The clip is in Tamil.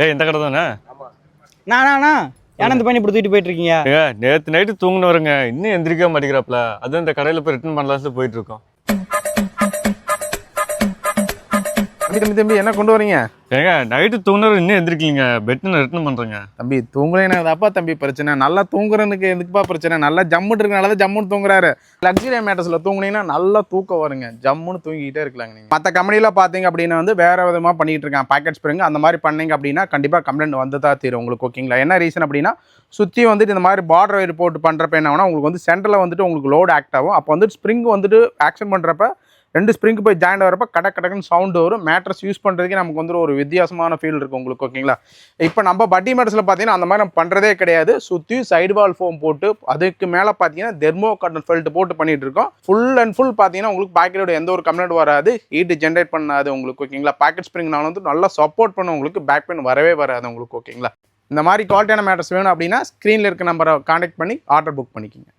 ஏய் இந்த கடை தானே? நானா ஏன்னா இந்த பண்ணி இப்படி தூக்கிட்டு போயிட்டு இருக்கீங்க? நேற்று நைட்டு தூங்கினவருங்க, இன்னும் எந்திரிக்க மாட்டேங்கிறாப்ல. அதுவும் இந்த கடையில் போய் ரிட்டர்ன் பண்ணலாம்னு போயிட்டு இருக்கோம். தம்பி என்ன கொண்டு வரீங்க? ஏங்க நைட்டு தூங்குனவர் இன்னும் எந்திரிக்கீங்க, பெட்னு ரிட்டர்ன் பண்ணுறேங்க. தம்பி தூங்கலைனாப்பா தம்பி பிரச்சனை, நல்லா தூங்குறதுக்கு எதுக்குப்பா பிரச்சனை? நல்லா ஜம்முன்னு இருக்கனால தான் ஜம்முன்னு தூங்குறாரு. லக்ஸரி மேட்டர்ஸில் தூங்குனீங்கன்னா நல்லா தூக்கம் வருங்க, ஜம்முன்னு தூங்கிக்கிட்டே இருக்கலாங்க. நீங்கள் மற்ற கம்பெனியில் பார்த்தீங்க அப்படின்னா வந்து வேறு விதமாக பண்ணிகிட்டு இருக்காங்க பாக்கெட் ஸ்ப்ரிங். அந்த மாதிரி பண்ணீங்க அப்படின்னா கண்டிப்பாக கம்ப்ளைண்ட் வந்து தான் தீரும் உங்களுக்கு. ஓகேங்களா? என்ன ரீசன் அப்படின்னா சுற்றி வந்துட்டு இந்த மாதிரி பார்டர் ஒயர் போட்டு பண்ணுறப்ப என்ன ஆகுனா உங்களுக்கு வந்து சென்டரில் வந்துட்டு உங்களுக்கு லோடு ஆக்ட் ஆகும். அப்போ வந்துட்டு ஸ்ப்ரிங் வந்துட்டு ஆக்ஷன் பண்ணுறப்ப ரெண்டு ஸ்ப்ரிங்கு போய் ஜாயிண்ட் வரப்போ கடக்குன்னு சவுண்டு வரும். மேட்ரஸ் யூஸ் பண்ணுறதுக்கு நமக்கு வந்து ஒரு வித்தியாசமான ஃபீல் இருக்கும் உங்களுக்கு. ஓகேங்களா? இப்போ நம்ம பட்டி மேட்ரஸில் பார்த்தீங்கன்னா அந்த மாதிரி நம்ம பண்ணுறதே கிடையாது. சுற்றி சைடு வால் ஃபோம் போட்டு அதுக்கு மேலே பார்த்தீங்கன்னா தெர்மோ காட்டன் ஃபெல்ட் போட்டு பண்ணிட்டு இருக்கோம். ஃபுல் அண்ட் ஃபுல் பார்த்தீங்கன்னா உங்களுக்கு பாக்கெட்டோட எந்த ஒரு கம்ப்ளைண்ட் வராது, ஹீட் ஜென்ரேட் பண்ணாது உங்களுக்கு. ஓகேங்களா? பாக்கெட் ஸ்ப்ரிங்னால வந்து நல்லா சப்போர்ட் பண்ண உங்களுக்கு, பேக் பெயின் வரவே வராது உங்களுக்கு. ஓகேங்களா? இந்த மாதிரி குவாலிட்டியான மேட்ரஸ் வேணும் அப்படின்னா ஸ்க்ரீனில் இருக்க நம்பரை கான்டாக்ட் பண்ணி ஆர்டர் புக் பண்ணிக்கிங்க.